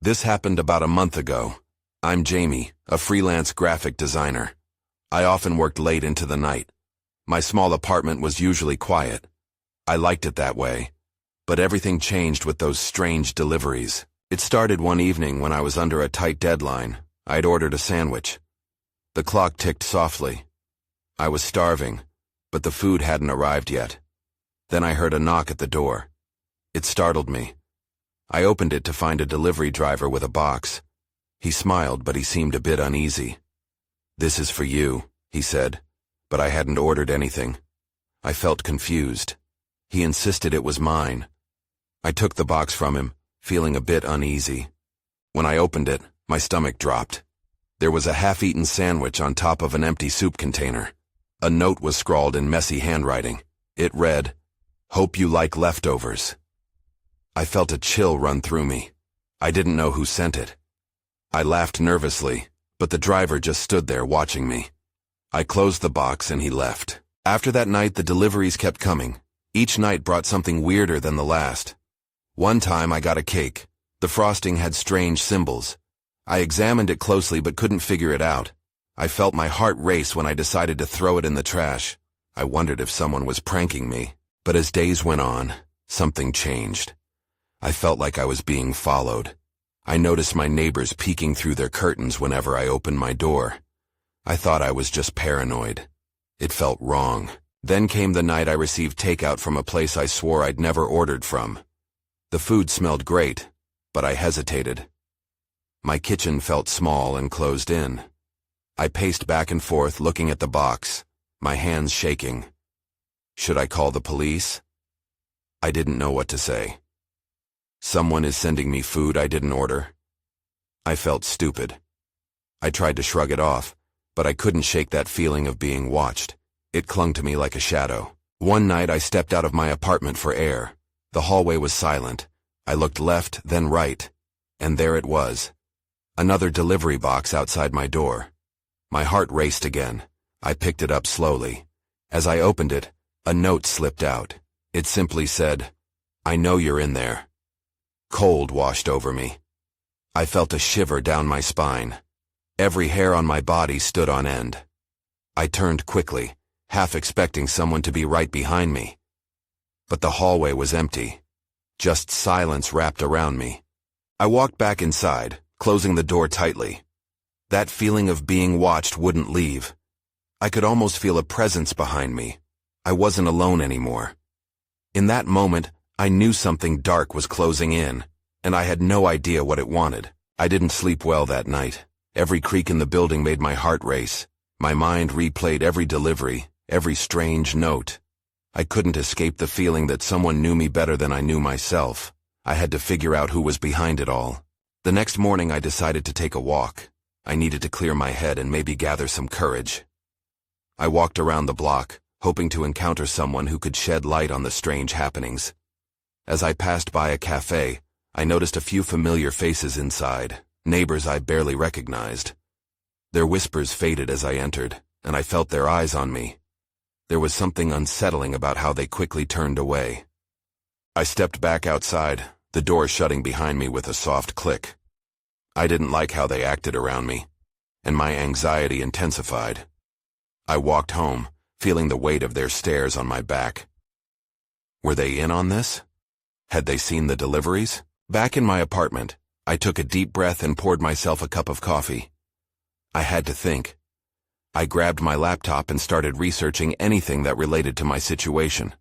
This happened about a month ago. I'm Jamie, a freelance graphic designer. I often worked late into the night. My small apartment was usually quiet. I liked it that way. But everything changed with those strange deliveries. It started one evening when I was under a tight deadline. I'd ordered a sandwich. The clock ticked softly. I was starving, but the food hadn't arrived yet. Then I heard a knock at the door. It startled me. I opened it to find a delivery driver with a box. He smiled, but he seemed a bit uneasy. "This is for you," he said, but I hadn't ordered anything. I felt confused. He insisted it was mine. I took the box from him, feeling a bit uneasy. When I opened it, my stomach dropped. There was a half-eaten sandwich on top of an empty soup container. A note was scrawled in messy handwriting. It read, "Hope you like leftovers." I felt a chill run through me. I didn't know who sent it. I laughed nervously, but the driver just stood there watching me. I closed the box and he left. After that night, the deliveries kept coming. Each night brought something weirder than the last. One time I got a cake. The frosting had strange symbols. I examined it closely but couldn't figure it out. I felt my heart race when I decided to throw it in the trash. I wondered if someone was pranking me. But as days went on, something changed. I felt like I was being followed. I noticed my neighbors peeking through their curtains whenever I opened my door. I thought I was just paranoid. It felt wrong. Then came the night I received takeout from a place I swore I'd never ordered from. The food smelled great, but I hesitated. My kitchen felt small and closed in. I paced back and forth looking at the box, my hands shaking. Should I call the police? I didn't know what to say. Someone is sending me food I didn't order. I felt stupid. I tried to shrug it off, but I couldn't shake that feeling of being watched. It clung to me like a shadow. One night I stepped out of my apartment for air. The hallway was silent. I looked left, then right, and there it was. Another delivery box outside my door. My heart raced again. I picked it up slowly. As I opened it, a note slipped out. It simply said, "I know you're in there." Cold washed over me. I felt a shiver down my spine. Every hair on my body stood on end. I turned quickly, half expecting someone to be right behind me. But the hallway was empty. Just silence wrapped around me. I walked back inside, closing the door tightly. That feeling of being watched wouldn't leave. I could almost feel a presence behind me. I wasn't alone anymore. In that moment, I knew something dark was closing in, and I had no idea what it wanted. I didn't sleep well that night. Every creak in the building made my heart race. My mind replayed every delivery, every strange note. I couldn't escape the feeling that someone knew me better than I knew myself. I had to figure out who was behind it all. The next morning I decided to take a walk. I needed to clear my head and maybe gather some courage. I walked around the block, hoping to encounter someone who could shed light on the strange happenings. As I passed by a cafe, I noticed a few familiar faces inside, neighbors I barely recognized. Their whispers faded as I entered, and I felt their eyes on me. There was something unsettling about how they quickly turned away. I stepped back outside, the door shutting behind me with a soft click. I didn't like how they acted around me, and my anxiety intensified. I walked home, feeling the weight of their stares on my back. Were they in on this? Had they seen the deliveries? Back in my apartment, I took a deep breath and poured myself a cup of coffee. I had to think. I grabbed my laptop and started researching anything that related to my situation.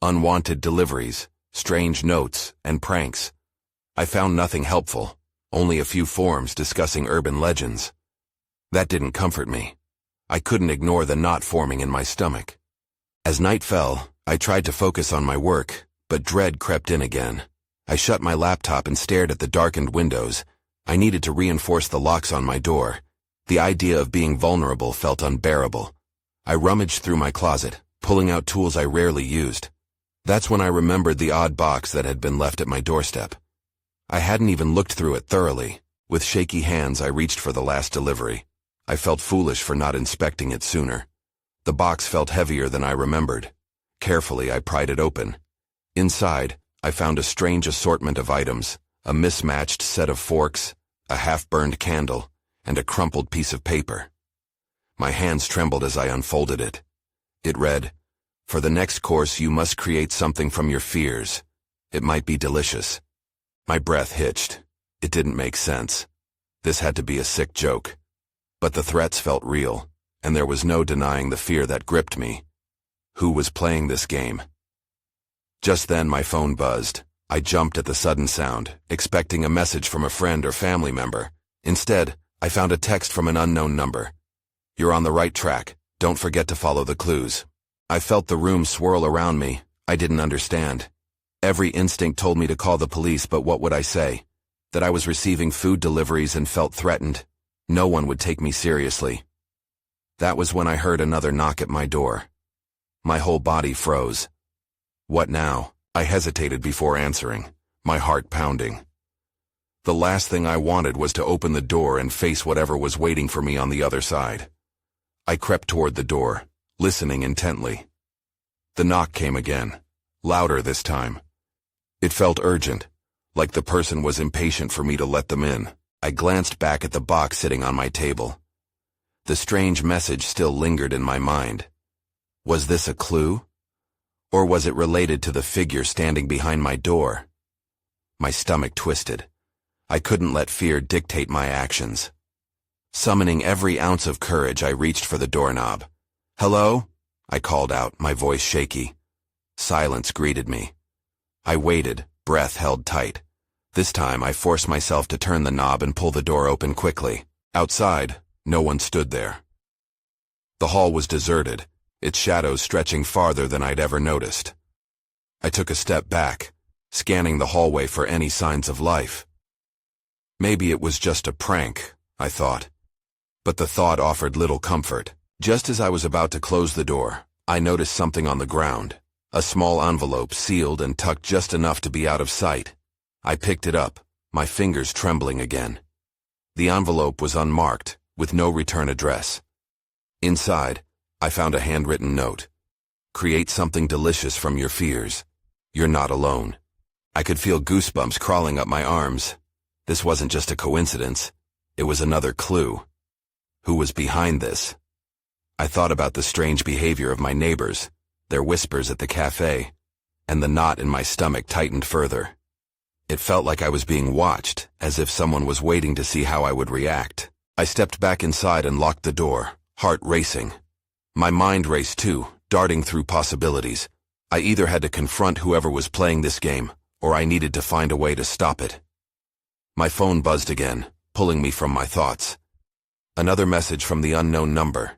Unwanted deliveries, strange notes, and pranks. I found nothing helpful, only a few forums discussing urban legends. That didn't comfort me. I couldn't ignore the knot forming in my stomach. As night fell, I tried to focus on my work, but dread crept in again. I shut my laptop and stared at the darkened windows. I needed to reinforce the locks on my door. The idea of being vulnerable felt unbearable. I rummaged through my closet, pulling out tools I rarely used. That's when I remembered the odd box that had been left at my doorstep. I hadn't even looked through it thoroughly. With shaky hands, I reached for the last delivery. I felt foolish for not inspecting it sooner. The box felt heavier than I remembered. Carefully, I pried it open. Inside, I found a strange assortment of items, a mismatched set of forks, a half-burned candle, and a crumpled piece of paper. My hands trembled as I unfolded it. It read, "For the next course you must create something from your fears. It might be delicious." My breath hitched. It didn't make sense. This had to be a sick joke. But the threats felt real, and there was no denying the fear that gripped me. Who was playing this game? Just then my phone buzzed. I jumped at the sudden sound, expecting a message from a friend or family member. Instead, I found a text from an unknown number. "You're on the right track. Don't forget to follow the clues." I felt the room swirl around me. I didn't understand. Every instinct told me to call the police, but what would I say? That I was receiving food deliveries and felt threatened. No one would take me seriously. That was when I heard another knock at my door. My whole body froze. What now? I hesitated before answering, my heart pounding. The last thing I wanted was to open the door and face whatever was waiting for me on the other side. I crept toward the door, listening intently. The knock came again, louder this time. It felt urgent, like the person was impatient for me to let them in. I glanced back at the box sitting on my table. The strange message still lingered in my mind. Was this a clue? Or was it related to the figure standing behind my door? My stomach twisted. I couldn't let fear dictate my actions. Summoning every ounce of courage, I reached for the doorknob. "Hello?" I called out, my voice shaky. Silence greeted me. I waited, breath held tight. This time I forced myself to turn the knob and pull the door open quickly. Outside, no one stood there. The hall was deserted, its shadows stretching farther than I'd ever noticed. I took a step back, scanning the hallway for any signs of life. Maybe it was just a prank, I thought. But the thought offered little comfort. Just as I was about to close the door, I noticed something on the ground, a small envelope sealed and tucked just enough to be out of sight. I picked it up, my fingers trembling again. The envelope was unmarked, with no return address. Inside, I found a handwritten note. "Create something delicious from your fears. You're not alone." I could feel goosebumps crawling up my arms. This wasn't just a coincidence. It was another clue. Who was behind this? I thought about the strange behavior of my neighbors, their whispers at the cafe, and the knot in my stomach tightened further. It felt like I was being watched, as if someone was waiting to see how I would react. I stepped back inside and locked the door, heart racing. My mind raced too, darting through possibilities. I either had to confront whoever was playing this game, or I needed to find a way to stop it. My phone buzzed again, pulling me from my thoughts. Another message from the unknown number.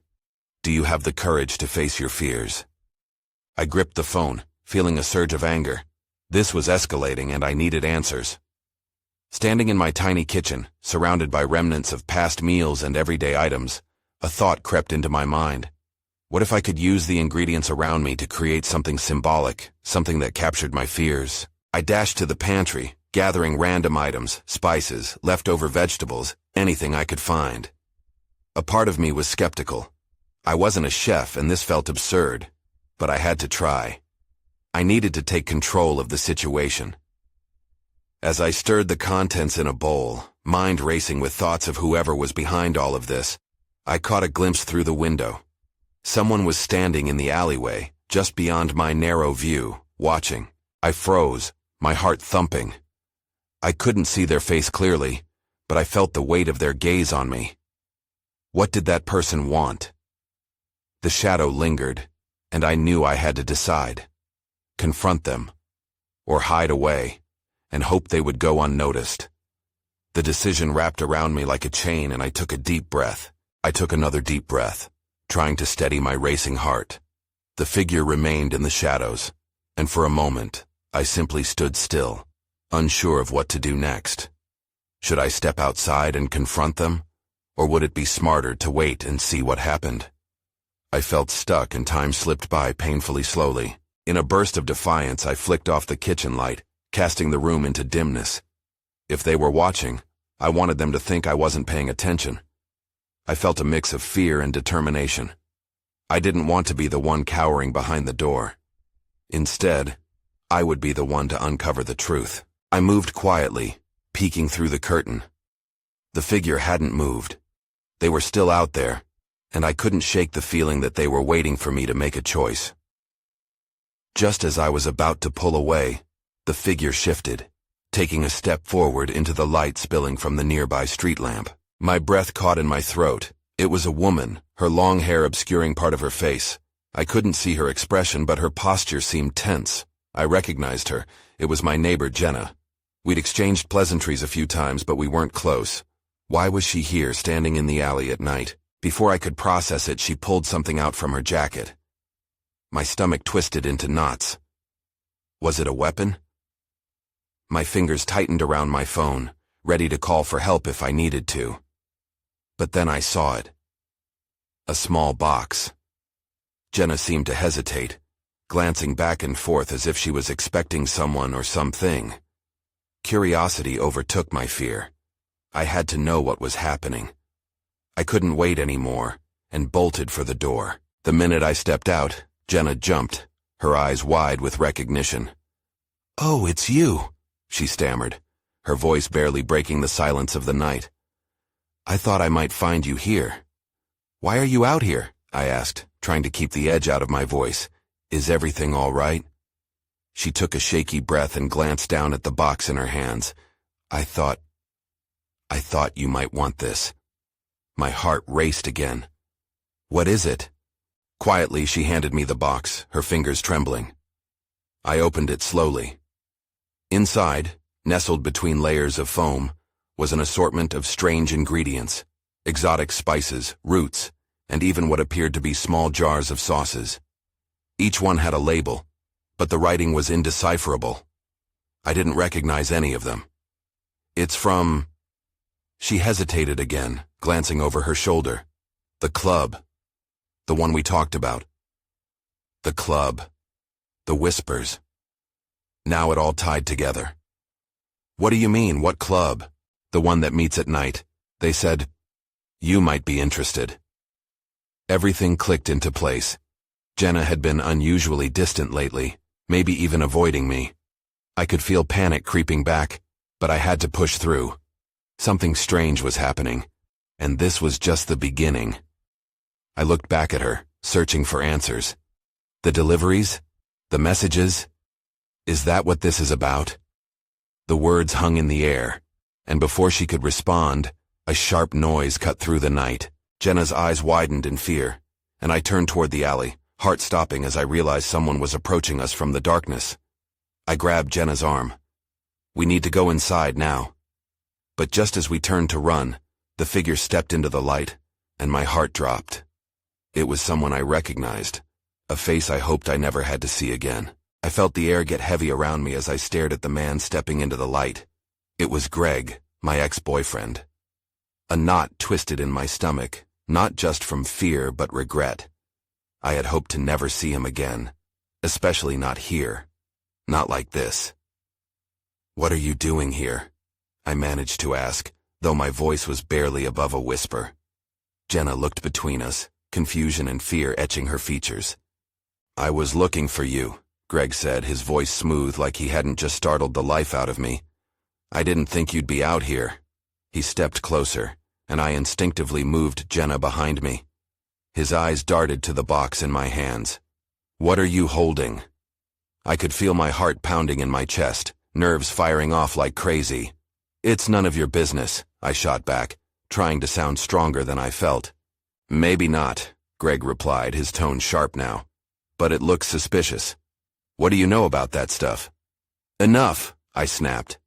"Do you have the courage to face your fears?" I gripped the phone, feeling a surge of anger. This was escalating and I needed answers. Standing in my tiny kitchen, surrounded by remnants of past meals and everyday items, a thought crept into my mind. What if I could use the ingredients around me to create something symbolic, something that captured my fears? I dashed to the pantry, gathering random items, spices, leftover vegetables, anything I could find. A part of me was skeptical. I wasn't a chef and this felt absurd, but I had to try. I needed to take control of the situation. As I stirred the contents in a bowl, mind racing with thoughts of whoever was behind all of this, I caught a glimpse through the window. Someone was standing in the alleyway, just beyond my narrow view, watching. I froze, my heart thumping. I couldn't see their face clearly, but I felt the weight of their gaze on me. What did that person want? The shadow lingered, and I knew I had to decide. Confront them, or hide away, and hope they would go unnoticed. The decision wrapped around me like a chain, and I took a deep breath. I took another deep breath, trying to steady my racing heart. The figure remained in the shadows, and for a moment, I simply stood still, unsure of what to do next. Should I step outside and confront them, or would it be smarter to wait and see what happened? I felt stuck and time slipped by painfully slowly. In a burst of defiance, I flicked off the kitchen light, casting the room into dimness. If they were watching, I wanted them to think I wasn't paying attention. I felt a mix of fear and determination. I didn't want to be the one cowering behind the door. Instead, I would be the one to uncover the truth. I moved quietly, peeking through the curtain. The figure hadn't moved. They were still out there, and I couldn't shake the feeling that they were waiting for me to make a choice. Just as I was about to pull away, the figure shifted, taking a step forward into the light spilling from the nearby street lamp. My breath caught in my throat. It was a woman, her long hair obscuring part of her face. I couldn't see her expression, but her posture seemed tense. I recognized her. It was my neighbor, Jenna. We'd exchanged pleasantries a few times, but we weren't close. Why was she here, standing in the alley at night? Before I could process it, she pulled something out from her jacket. My stomach twisted into knots. Was it a weapon? My fingers tightened around my phone, ready to call for help if I needed to. But then I saw it. A small box. Jenna seemed to hesitate, glancing back and forth as if she was expecting someone or something. Curiosity overtook my fear. I had to know what was happening. I couldn't wait anymore, and bolted for the door. The minute I stepped out, Jenna jumped, her eyes wide with recognition. "Oh, it's you," she stammered, her voice barely breaking the silence of the night. "I thought I might find you here." "Why are you out here?" I asked, trying to keep the edge out of my voice. "Is everything all right?" She took a shaky breath and glanced down at the box in her hands. I thought you might want this." My heart raced again. "What is it?" Quietly, she handed me the box, her fingers trembling. I opened it slowly. Inside, nestled between layers of foam, was an assortment of strange ingredients, exotic spices, roots, and even what appeared to be small jars of sauces. Each one had a label, but the writing was indecipherable. I didn't recognize any of them. "It's from..." She hesitated again, glancing over her shoulder. "The club. The one we talked about." The club. The whispers. Now it all tied together. "What do you mean, what club?" "The one that meets at night. They said you might be interested." Everything clicked into place. Jenna had been unusually distant lately, maybe even avoiding me. I could feel panic creeping back, but I had to push through. Something strange was happening, and this was just the beginning. I looked back at her, searching for answers. The deliveries? The messages? Is that what this is about? The words hung in the air, and before she could respond, a sharp noise cut through the night. Jenna's eyes widened in fear, and I turned toward the alley, heart stopping as I realized someone was approaching us from the darkness. I grabbed Jenna's arm. "We need to go inside now." But just as we turned to run, the figure stepped into the light, and my heart dropped. It was someone I recognized, a face I hoped I never had to see again. I felt the air get heavy around me as I stared at the man stepping into the light. It was Greg, my ex-boyfriend. A knot twisted in my stomach, not just from fear but regret. I had hoped to never see him again, especially not here, not like this. "What are you doing here?" I managed to ask, though my voice was barely above a whisper. Jenna looked between us, confusion and fear etching her features. "I was looking for you," Greg said, his voice smooth like he hadn't just startled the life out of me. "I didn't think you'd be out here." He stepped closer, and I instinctively moved Jenna behind me. His eyes darted to the box in my hands. "What are you holding?" I could feel my heart pounding in my chest, nerves firing off like crazy. "It's none of your business," I shot back, trying to sound stronger than I felt. "Maybe not," Greg replied, his tone sharp now. "But it looks suspicious. What do you know about that stuff?" "Enough," I snapped.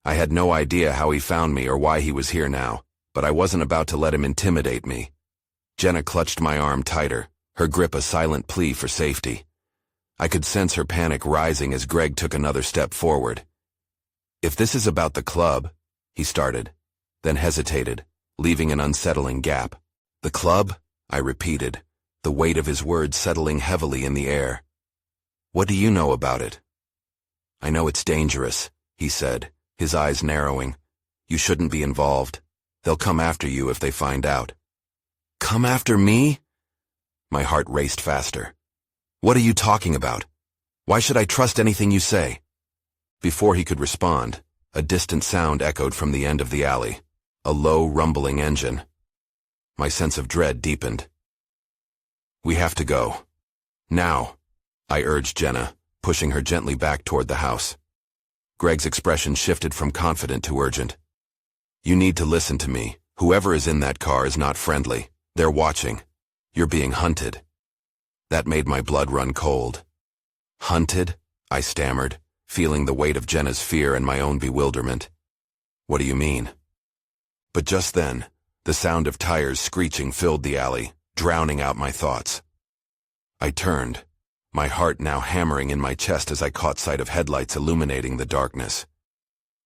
I had no idea how he found me or why he was here now, but I wasn't about to let him intimidate me. Jenna clutched my arm tighter, her grip a silent plea for safety. I could sense her panic rising as Greg took another step forward. "If this is about the club," he started, then hesitated, leaving an unsettling gap. "The club?" I repeated, the weight of his words settling heavily in the air. "What do you know about it?" "I know it's dangerous," he said, his eyes narrowing. "You shouldn't be involved. They'll come after you if they find out." "Come after me?" My heart raced faster. "What are you talking about? Why should I trust anything you say?" Before he could respond, A distant sound echoed from the end of the alley. A low, rumbling engine. My sense of dread deepened. "We have to go. Now," I urged Jenna, pushing her gently back toward the house. Greg's expression shifted from confident to urgent. "You need to listen to me. Whoever is in that car is not friendly. They're watching. You're being hunted." That made my blood run cold. "Hunted?" I stammered, feeling the weight of Jenna's fear and my own bewilderment. "What do you mean?" But just then, the sound of tires screeching filled the alley, drowning out my thoughts. I turned, my heart now hammering in my chest as I caught sight of headlights illuminating the darkness.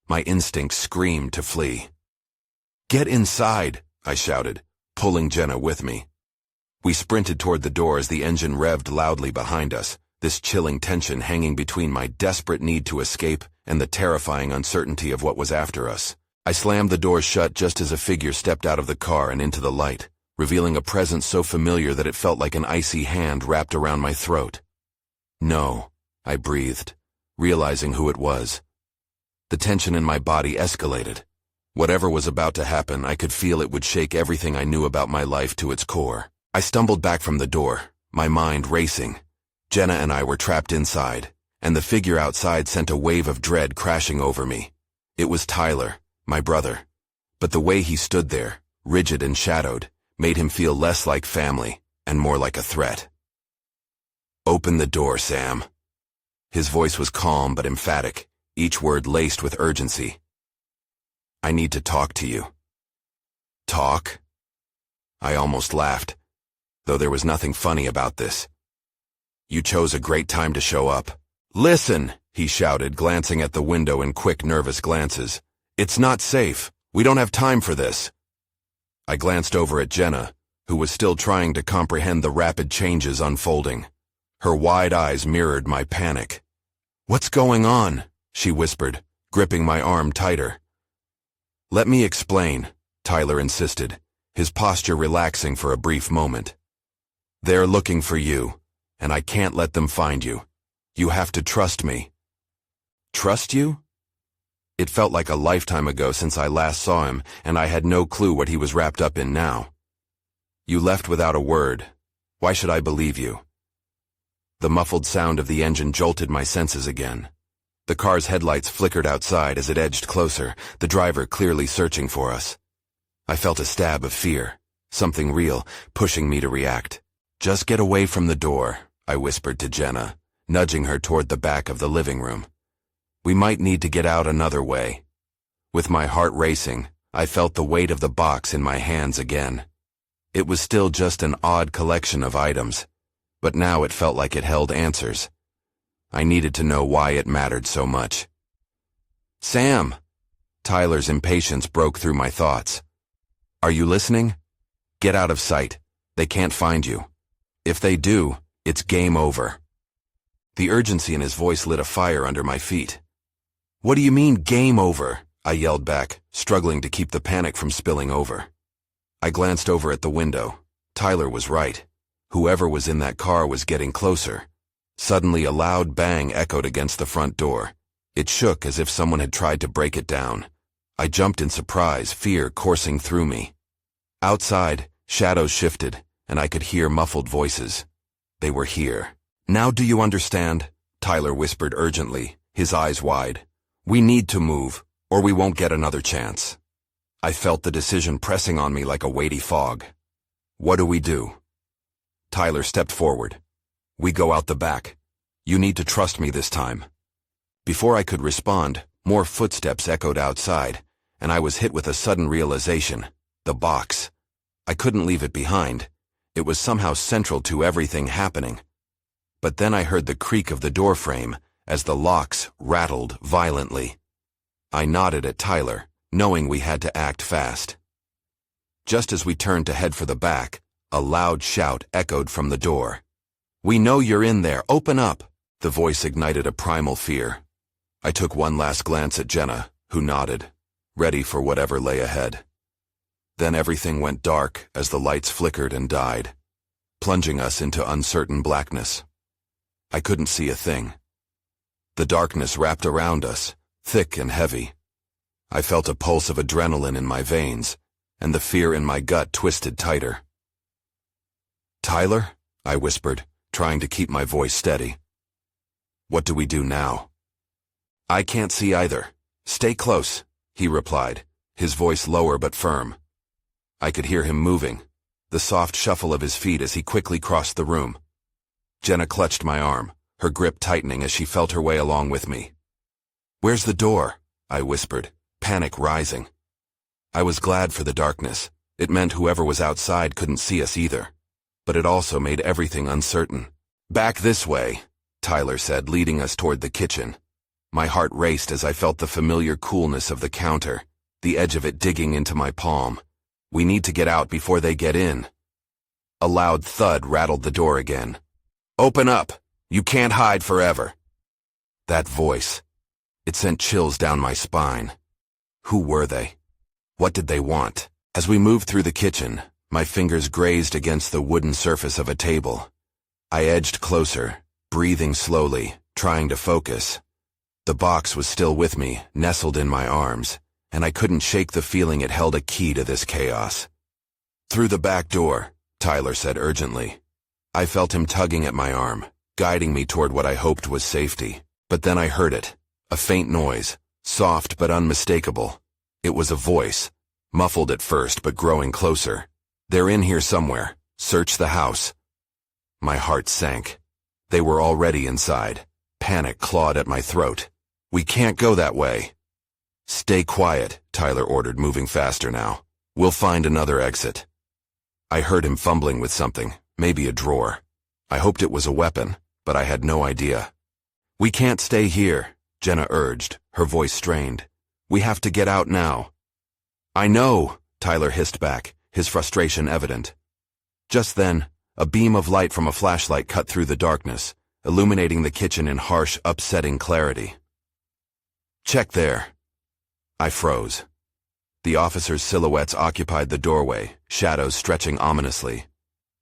My instincts screamed to flee. "Get inside!" I shouted, pulling Jenna with me. We sprinted toward the door as the engine revved loudly behind us, this chilling tension hanging between my desperate need to escape and the terrifying uncertainty of what was after us. I slammed the door shut just as a figure stepped out of the car and into the light, revealing a presence so familiar that it felt like an icy hand wrapped around my throat. "No," I breathed, realizing who it was. The tension in my body escalated. Whatever was about to happen, I could feel it would shake everything I knew about my life to its core. I stumbled back from the door, my mind racing. Jenna and I were trapped inside, and the figure outside sent a wave of dread crashing over me. It was Tyler, my brother. But the way he stood there, rigid and shadowed, made him feel less like family and more like a threat. "Open the door, Sam." His voice was calm but emphatic, each word laced with urgency. "I need to talk to you." "Talk?" I almost laughed, though there was nothing funny about this. "You chose a great time to show up." "Listen," he shouted, glancing at the window in quick, nervous glances. "It's not safe. We don't have time for this." I glanced over at Jenna, who was still trying to comprehend the rapid changes unfolding. Her wide eyes mirrored my panic. "What's going on?" she whispered, gripping my arm tighter. "Let me explain," Tyler insisted, his posture relaxing for a brief moment. "They're looking for you, and I can't let them find you. You have to trust me." "Trust you?" It felt like a lifetime ago since I last saw him, and I had no clue what he was wrapped up in now. "You left without a word. Why should I believe you?" The muffled sound of the engine jolted my senses again. The car's headlights flickered outside as it edged closer, the driver clearly searching for us. I felt a stab of fear, something real, pushing me to react. "Just get away from the door," I whispered to Jenna, nudging her toward the back of the living room. "We might need to get out another way." With my heart racing, I felt the weight of the box in my hands again. It was still just an odd collection of items, but now it felt like it held answers. I needed to know why it mattered so much. "Sam!" Tyler's impatience broke through my thoughts. "Are you listening? Get out of sight. They can't find you. If they do, it's game over." The urgency in his voice lit a fire under my feet. "What do you mean, game over?" I yelled back, struggling to keep the panic from spilling over. I glanced over at the window. Tyler was right. Whoever was in that car was getting closer. Suddenly a loud bang echoed against the front door. It shook as if someone had tried to break it down. I jumped in surprise, fear coursing through me. Outside, shadows shifted, and I could hear muffled voices. They were here. "Now do you understand?" Tyler whispered urgently, his eyes wide. "We need to move, or we won't get another chance." I felt the decision pressing on me like a weighty fog. "What do we do?" Tyler stepped forward. "We go out the back. You need to trust me this time." Before I could respond, more footsteps echoed outside, and I was hit with a sudden realization. The box. I couldn't leave it behind. It was somehow central to everything happening. But then I heard the creak of the doorframe as the locks rattled violently. I nodded at Tyler, knowing we had to act fast. Just as we turned to head for the back, a loud shout echoed from the door. "We know you're in there, open up!" The voice ignited a primal fear. I took one last glance at Jenna, who nodded, ready for whatever lay ahead. Then everything went dark as the lights flickered and died, plunging us into uncertain blackness. I couldn't see a thing. The darkness wrapped around us, thick and heavy, I felt a pulse of adrenaline in my veins, and the fear in my gut twisted tighter. "Tyler?" I whispered, trying to keep my voice steady. "What do we do now?" "I can't see either. Stay close," he replied, his voice lower but firm. I could hear him moving, the soft shuffle of his feet as he quickly crossed the room. Jenna clutched my arm, her grip tightening as she felt her way along with me. "Where's the door?" I whispered, panic rising. I was glad for the darkness. It meant whoever was outside couldn't see us either. But it also made everything uncertain. "Back this way," Tyler said, leading us toward the kitchen. My heart raced as I felt the familiar coolness of the counter, the edge of it digging into my palm. "We need to get out before they get in." A loud thud rattled the door again. "Open up! You can't hide forever." That voice. It sent chills down my spine. Who were they? What did they want? As we moved through the kitchen, my fingers grazed against the wooden surface of a table. I edged closer, breathing slowly, trying to focus. The box was still with me, nestled in my arms, and I couldn't shake the feeling it held a key to this chaos. "Through the back door," Tyler said urgently. I felt him tugging at my arm, guiding me toward what I hoped was safety. But then I heard it, a faint noise, soft but unmistakable. It was a voice, muffled at first but growing closer. "They're in here somewhere. Search the house." My heart sank. They were already inside. Panic clawed at my throat. "We can't go that way." "Stay quiet," Tyler ordered, moving faster now. "We'll find another exit." I heard him fumbling with something, maybe a drawer. I hoped it was a weapon, but I had no idea. "We can't stay here," Jenna urged, her voice strained. "We have to get out now." "I know," Tyler hissed back, his frustration evident. Just then, a beam of light from a flashlight cut through the darkness, illuminating the kitchen in harsh, upsetting clarity. "Check there." I froze. The officers' silhouettes occupied the doorway, shadows stretching ominously.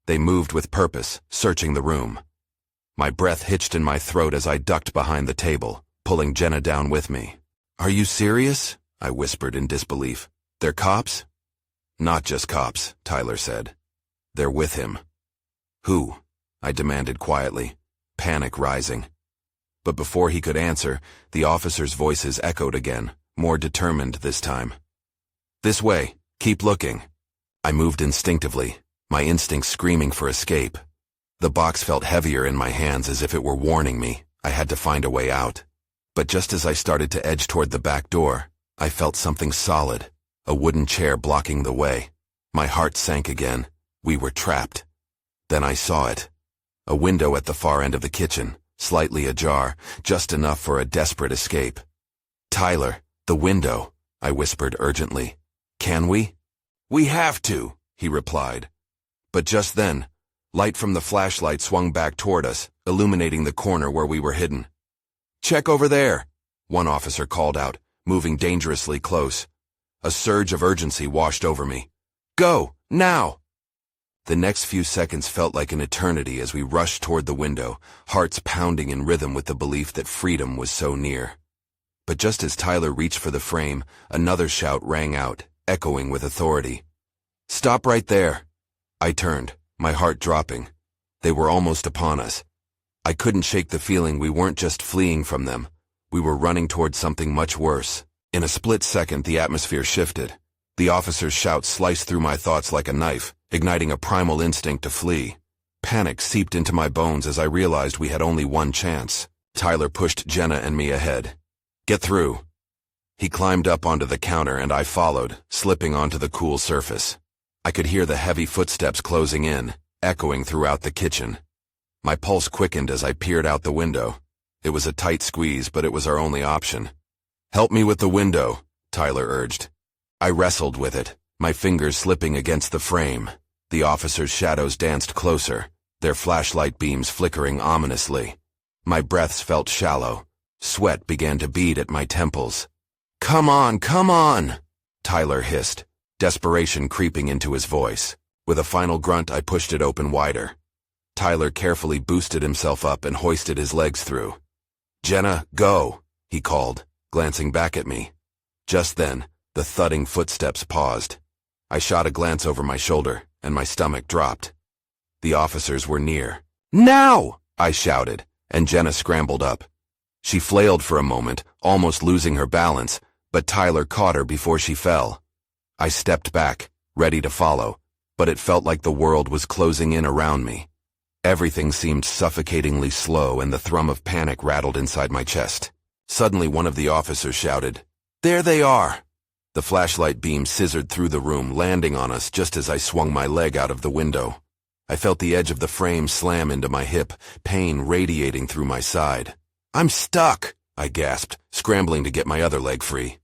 They moved with purpose, searching the room. My breath hitched in my throat as I ducked behind the table, pulling Jenna down with me. "Are you serious?" I whispered in disbelief. "They're cops?" "Not just cops," Tyler said. "They're with him." "Who?" I demanded quietly, panic rising. But before he could answer, the officers' voices echoed again, more determined this time. "This way. Keep looking." I moved instinctively, my instincts screaming for escape. The box felt heavier in my hands as if it were warning me. I had to find a way out. But just as I started to edge toward the back door, I felt something solid, a wooden chair blocking the way. My heart sank again. We were trapped. Then I saw it. A window at the far end of the kitchen, slightly ajar, just enough for a desperate escape. "Tyler, the window," I whispered urgently. "Can we?" "We have to," he replied. But just then, light from the flashlight swung back toward us, illuminating the corner where we were hidden. "Check over there," one officer called out, moving dangerously close. A surge of urgency washed over me. "Go, now!" The next few seconds felt like an eternity as we rushed toward the window, hearts pounding in rhythm with the belief that freedom was so near. But just as Tyler reached for the frame, another shout rang out, echoing with authority. "Stop right there!" I turned, my heart dropping. They were almost upon us. I couldn't shake the feeling we weren't just fleeing from them. We were running toward something much worse. In a split second, the atmosphere shifted. The officer's shout sliced through my thoughts like a knife, igniting a primal instinct to flee. Panic seeped into my bones as I realized we had only one chance. Tyler pushed Jenna and me ahead. "Get through." He climbed up onto the counter and I followed, slipping onto the cool surface. I could hear the heavy footsteps closing in, echoing throughout the kitchen. My pulse quickened as I peered out the window. It was a tight squeeze, but it was our only option. "Help me with the window," Tyler urged. I wrestled with it, my fingers slipping against the frame. The officers' shadows danced closer, their flashlight beams flickering ominously. My breaths felt shallow. Sweat began to bead at my temples. Come on, Tyler hissed, desperation creeping into his voice. With a final grunt, I pushed it open wider. Tyler carefully boosted himself up and hoisted his legs through. "Jenna, go," he called, glancing back at me. Just then, the thudding footsteps paused. I shot a glance over my shoulder, and my stomach dropped. The officers were near. "Now!" I shouted, and Jenna scrambled up. She flailed for a moment, almost losing her balance, but Tyler caught her before she fell. I stepped back, ready to follow, but it felt like the world was closing in around me. Everything seemed suffocatingly slow, and the thrum of panic rattled inside my chest. Suddenly, one of the officers shouted, "There they are!" The flashlight beam scissored through the room, landing on us just as I swung my leg out of the window. I felt the edge of the frame slam into my hip, pain radiating through my side. "I'm stuck!" I gasped, scrambling to get my other leg free.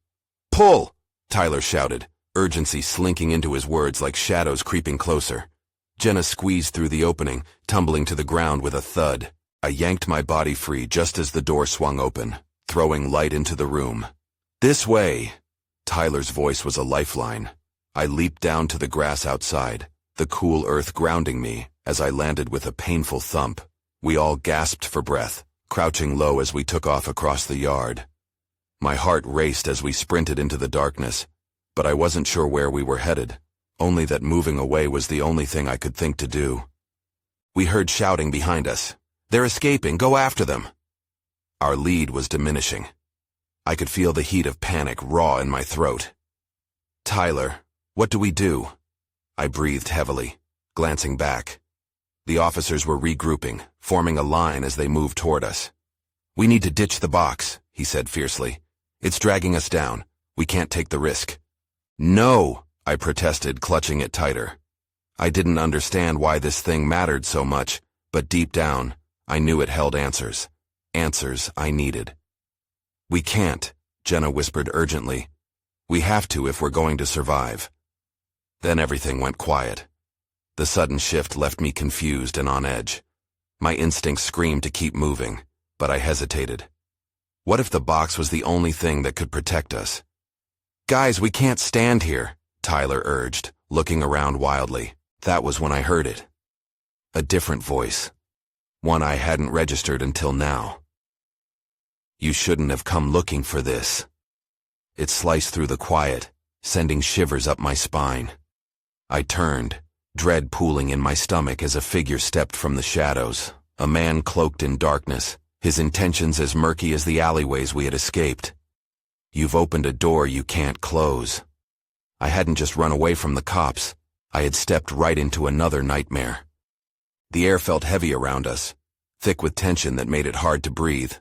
"Pull!" Tyler shouted, urgency slinking into his words like shadows creeping closer. Jenna squeezed through the opening, tumbling to the ground with a thud. I yanked my body free just as the door swung open, throwing light into the room. "This way!" Tyler's voice was a lifeline. I leaped down to the grass outside, the cool earth grounding me as I landed with a painful thump. We all gasped for breath, crouching low as we took off across the yard. My heart raced as we sprinted into the darkness, but I wasn't sure where we were headed, only that moving away was the only thing I could think to do. We heard shouting behind us. "They're escaping, go after them!" Our lead was diminishing. I could feel the heat of panic raw in my throat. "Tyler, what do we do?" I breathed heavily, glancing back. The officers were regrouping, forming a line as they moved toward us. "We need to ditch the box," he said fiercely. "It's dragging us down. We can't take the risk." "No!" I protested, clutching it tighter. I didn't understand why this thing mattered so much, but deep down, I knew it held answers. Answers I needed. "We can't," Jenna whispered urgently. "We have to if we're going to survive." Then everything went quiet. The sudden shift left me confused and on edge. My instincts screamed to keep moving, but I hesitated. What if the box was the only thing that could protect us? "Guys, we can't stand here," Tyler urged, looking around wildly. That was when I heard it. A different voice. One I hadn't registered until now. "You shouldn't have come looking for this." It sliced through the quiet, sending shivers up my spine. I turned, dread pooling in my stomach as a figure stepped from the shadows, a man cloaked in darkness, his intentions as murky as the alleyways we had escaped. "You've opened a door you can't close." I hadn't just run away from the cops. I had stepped right into another nightmare. The air felt heavy around us, thick with tension that made it hard to breathe.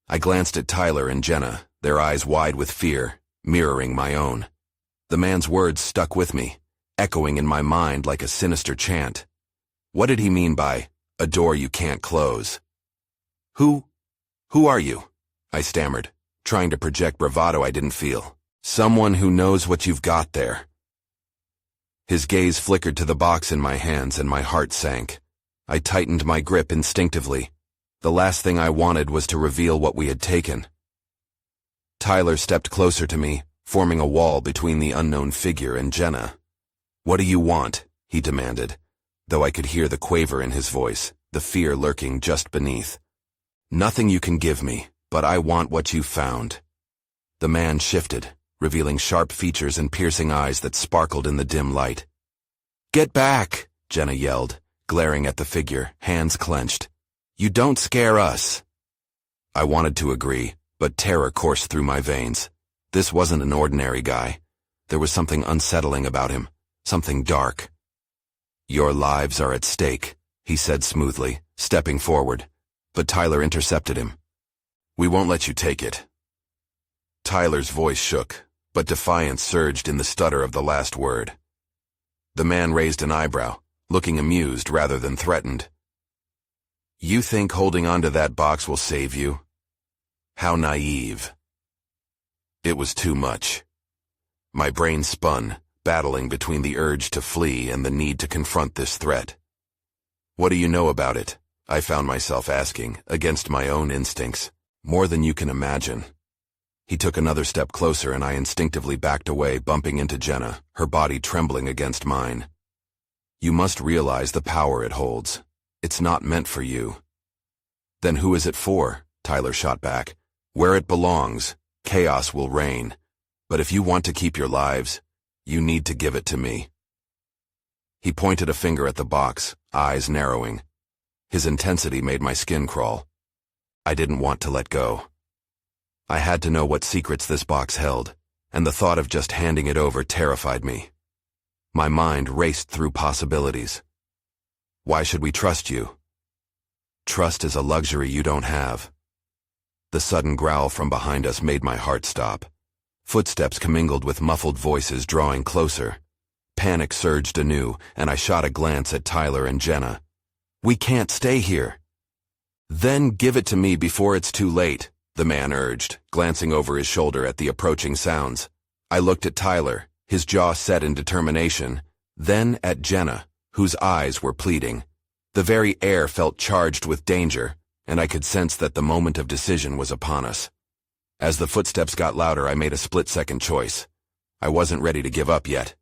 I glanced at Tyler and Jenna, their eyes wide with fear, mirroring my own. The man's words stuck with me, echoing in my mind like a sinister chant. What did he mean by, "a door you can't close"? Who are you?" I stammered, trying to project bravado I didn't feel. "Someone who knows what you've got there." His gaze flickered to the box in my hands and my heart sank. I tightened my grip instinctively. The last thing I wanted was to reveal what we had taken. Tyler stepped closer to me, forming a wall between the unknown figure and Jenna. "What do you want?" he demanded, though I could hear the quaver in his voice, the fear lurking just beneath. "Nothing you can give me, but I want what you found." The man shifted, revealing sharp features and piercing eyes that sparkled in the dim light. "Get back!" Jenna yelled, glaring at the figure, hands clenched. "You don't scare us." I wanted to agree, but terror coursed through my veins. This wasn't an ordinary guy. There was something unsettling about him, something dark. "Your lives are at stake," he said smoothly, stepping forward, but Tyler intercepted him. "We won't let you take it." Tyler's voice shook, but defiance surged in the stutter of the last word. The man raised an eyebrow, looking amused rather than threatened. "You think holding onto that box will save you? How naive." It was too much. My brain spun, battling between the urge to flee and the need to confront this threat. "What do you know about it?" I found myself asking, against my own instincts. "More than you can imagine." He took another step closer and I instinctively backed away, bumping into Jenna, her body trembling against mine. "You must realize the power it holds. It's not meant for you." "Then who is it for?" Tyler shot back. "Where it belongs. Chaos will reign. But if you want to keep your lives, you need to give it to me." He pointed a finger at the box, eyes narrowing. His intensity made my skin crawl. I didn't want to let go. I had to know what secrets this box held, and the thought of just handing it over terrified me. My mind raced through possibilities. Why should we trust you? Trust is a luxury you don't have. The sudden growl from behind us made my heart stop. Footsteps commingled with muffled voices drawing closer. Panic surged anew, and I shot a glance at Tyler and Jenna. "We can't stay here." "Then give it to me before it's too late," the man urged, glancing over his shoulder at the approaching sounds. I looked at Tyler, his jaw set in determination, then at Jenna, whose eyes were pleading. The very air felt charged with danger, and I could sense that the moment of decision was upon us. As the footsteps got louder, I made a split-second choice. I wasn't ready to give up yet.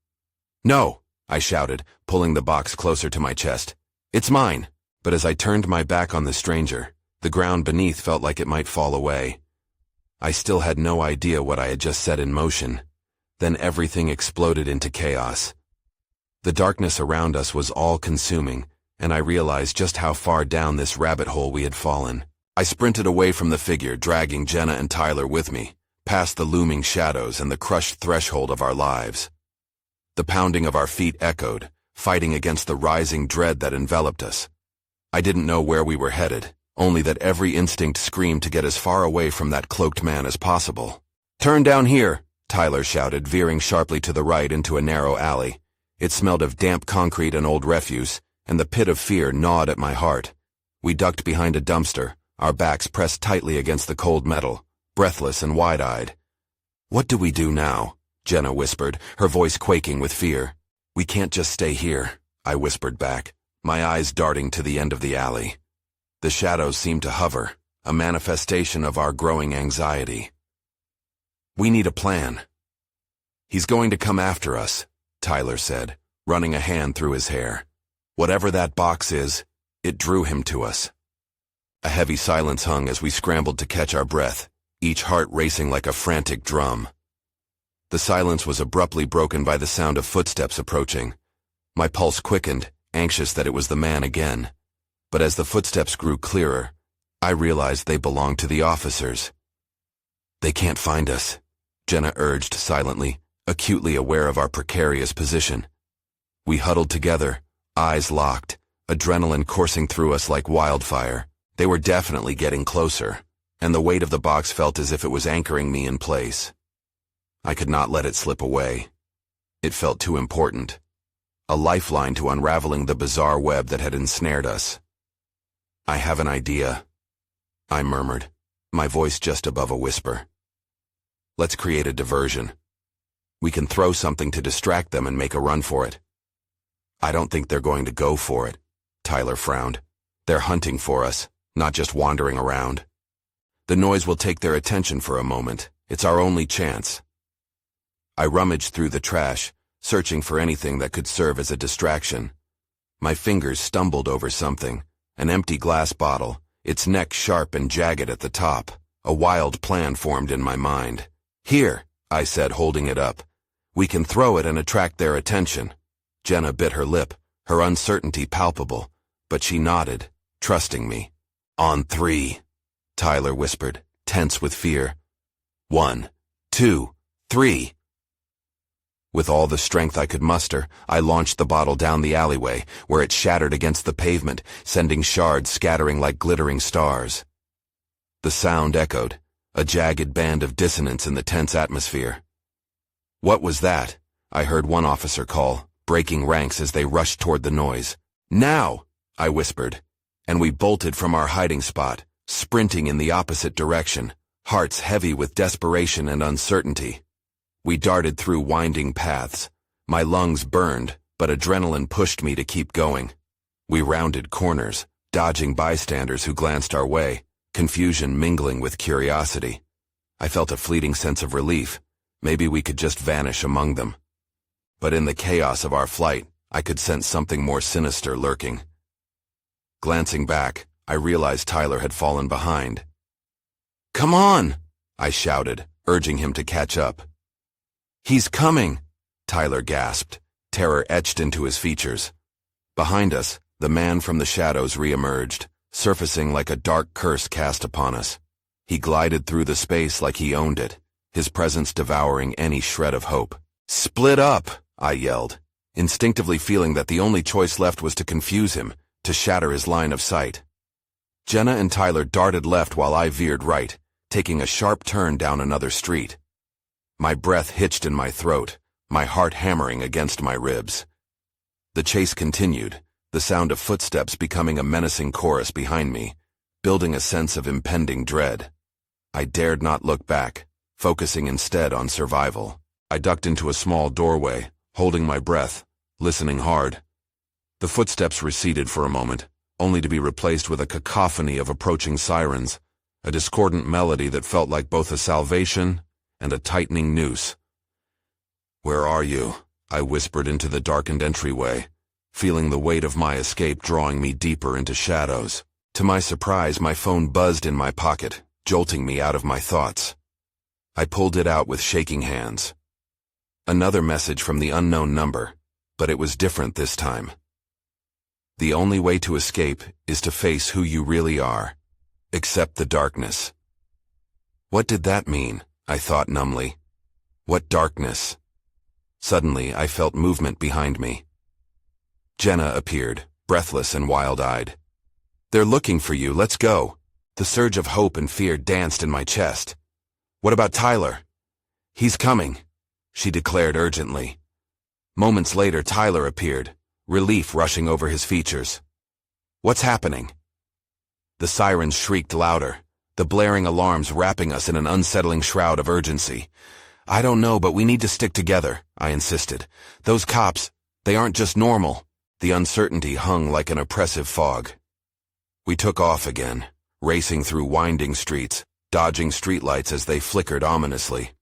"No!" I shouted, pulling the box closer to my chest. "It's mine!" But as I turned my back on the stranger, the ground beneath felt like it might fall away. I still had no idea what I had just set in motion. Then everything exploded into chaos. The darkness around us was all-consuming, and I realized just how far down this rabbit hole we had fallen. I sprinted away from the figure, dragging Jenna and Tyler with me, past the looming shadows and the crushed threshold of our lives. The pounding of our feet echoed, fighting against the rising dread that enveloped us. I didn't know where we were headed, only that every instinct screamed to get as far away from that cloaked man as possible. "Turn down here," Tyler shouted, veering sharply to the right into a narrow alley. It smelled of damp concrete and old refuse, and the pit of fear gnawed at my heart. We ducked behind a dumpster, our backs pressed tightly against the cold metal, breathless and wide-eyed. "What do we do now?" Jenna whispered, her voice quaking with fear. "We can't just stay here," I whispered back, my eyes darting to the end of the alley. The shadows seemed to hover, a manifestation of our growing anxiety. "We need a plan." "He's going to come after us," Tyler said, running a hand through his hair. "Whatever that box is, it drew him to us." A heavy silence hung as we scrambled to catch our breath, each heart racing like a frantic drum. The silence was abruptly broken by the sound of footsteps approaching. My pulse quickened, anxious that it was the man again. But as the footsteps grew clearer, I realized they belonged to the officers. "They can't find us," Jenna urged silently, acutely aware of our precarious position. We huddled together, eyes locked, adrenaline coursing through us like wildfire. They were definitely getting closer, and the weight of the box felt as if it was anchoring me in place. I could not let it slip away. It felt too important. A lifeline to unraveling the bizarre web that had ensnared us. "I have an idea," I murmured, my voice just above a whisper. "Let's create a diversion. We can throw something to distract them and make a run for it." "I don't think they're going to go for it," Tyler frowned. "They're hunting for us, not just wandering around. The noise will take their attention for a moment. It's our only chance." I rummaged through the trash, searching for anything that could serve as a distraction. My fingers stumbled over something, an empty glass bottle, its neck sharp and jagged at the top. A wild plan formed in my mind. "Here," I said, holding it up. "We can throw it and attract their attention." Jenna bit her lip, her uncertainty palpable, but she nodded, trusting me. "On 3, Tyler whispered, tense with fear. 1, 2, 3. With all the strength I could muster, I launched the bottle down the alleyway, where it shattered against the pavement, sending shards scattering like glittering stars. The sound echoed, a jagged band of dissonance in the tense atmosphere. "What was that?" I heard one officer call, breaking ranks as they rushed toward the noise. "Now!" I whispered, and we bolted from our hiding spot, sprinting in the opposite direction, hearts heavy with desperation and uncertainty. We darted through winding paths. My lungs burned, but adrenaline pushed me to keep going. We rounded corners, dodging bystanders who glanced our way, confusion mingling with curiosity. I felt a fleeting sense of relief. Maybe we could just vanish among them. But in the chaos of our flight, I could sense something more sinister lurking. Glancing back, I realized Tyler had fallen behind. "Come on!" I shouted, urging him to catch up. "He's coming!" Tyler gasped, terror etched into his features. Behind us, the man from the shadows re-emerged, surfacing like a dark curse cast upon us. He glided through the space like he owned it, his presence devouring any shred of hope. "Split up!" I yelled, instinctively feeling that the only choice left was to confuse him, to shatter his line of sight. Jenna and Tyler darted left while I veered right, taking a sharp turn down another street. My breath hitched in my throat, my heart hammering against my ribs. The chase continued, the sound of footsteps becoming a menacing chorus behind me, building a sense of impending dread. I dared not look back, focusing instead on survival. I ducked into a small doorway, holding my breath, listening hard. The footsteps receded for a moment, only to be replaced with a cacophony of approaching sirens, a discordant melody that felt like both a salvation and a tightening noose. "Where are you?" I whispered into the darkened entryway, feeling the weight of my escape drawing me deeper into shadows. To my surprise, my phone buzzed in my pocket, jolting me out of my thoughts. I pulled it out with shaking hands. Another message from the unknown number, but it was different this time. "The only way to escape is to face who you really are. Accept the darkness." What did that mean? I thought numbly. What darkness? Suddenly, I felt movement behind me. Jenna appeared, breathless and wild-eyed. "They're looking for you, let's go." The surge of hope and fear danced in my chest. "What about Tyler?" "He's coming," she declared urgently. Moments later, Tyler appeared, relief rushing over his features. "What's happening?" The sirens shrieked louder, the blaring alarms wrapping us in an unsettling shroud of urgency. "I don't know, but we need to stick together," I insisted. "Those cops, they aren't just normal." The uncertainty hung like an oppressive fog. We took off again, racing through winding streets, dodging streetlights as they flickered ominously.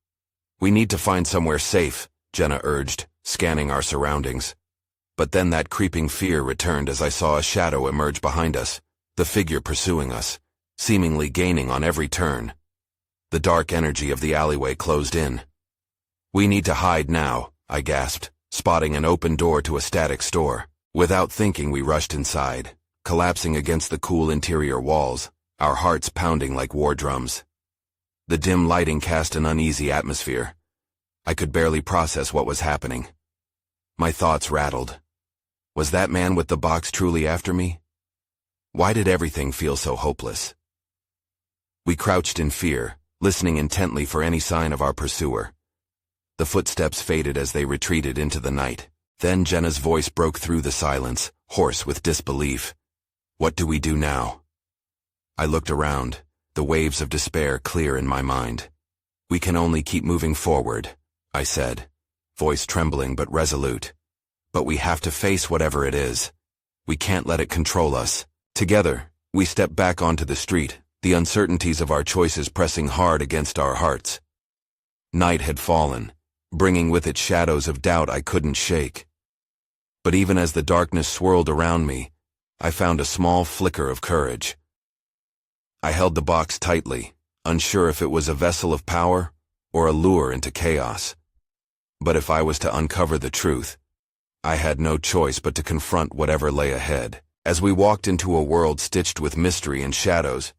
"We need to find somewhere safe," Jenna urged, scanning our surroundings. But then that creeping fear returned as I saw a shadow emerge behind us, the figure pursuing us, seemingly gaining on every turn. The dark energy of the alleyway closed in. "We need to hide now," I gasped, spotting an open door to a static store. Without thinking, we rushed inside, collapsing against the cool interior walls, our hearts pounding like war drums. The dim lighting cast an uneasy atmosphere. I could barely process what was happening. My thoughts rattled. Was that man with the box truly after me? Why did everything feel so hopeless? We crouched in fear, listening intently for any sign of our pursuer. The footsteps faded as they retreated into the night. Then Jenna's voice broke through the silence, hoarse with disbelief. "What do we do now?" I looked around, the waves of despair clear in my mind. "We can only keep moving forward," I said, voice trembling but resolute. "But we have to face whatever it is. We can't let it control us." Together, we stepped back onto the street, the uncertainties of our choices pressing hard against our hearts. Night had fallen, bringing with it shadows of doubt I couldn't shake. But even as the darkness swirled around me, I found a small flicker of courage. I held the box tightly, unsure if it was a vessel of power or a lure into chaos. But if I was to uncover the truth, I had no choice but to confront whatever lay ahead. As we walked into a world stitched with mystery and shadows,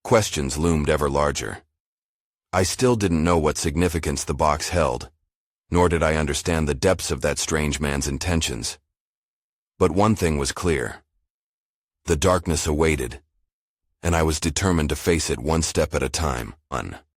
questions loomed ever larger. I still didn't know what significance the box held, nor did I understand the depths of that strange man's intentions. But one thing was clear. The darkness awaited, and I was determined to face it one step at a time.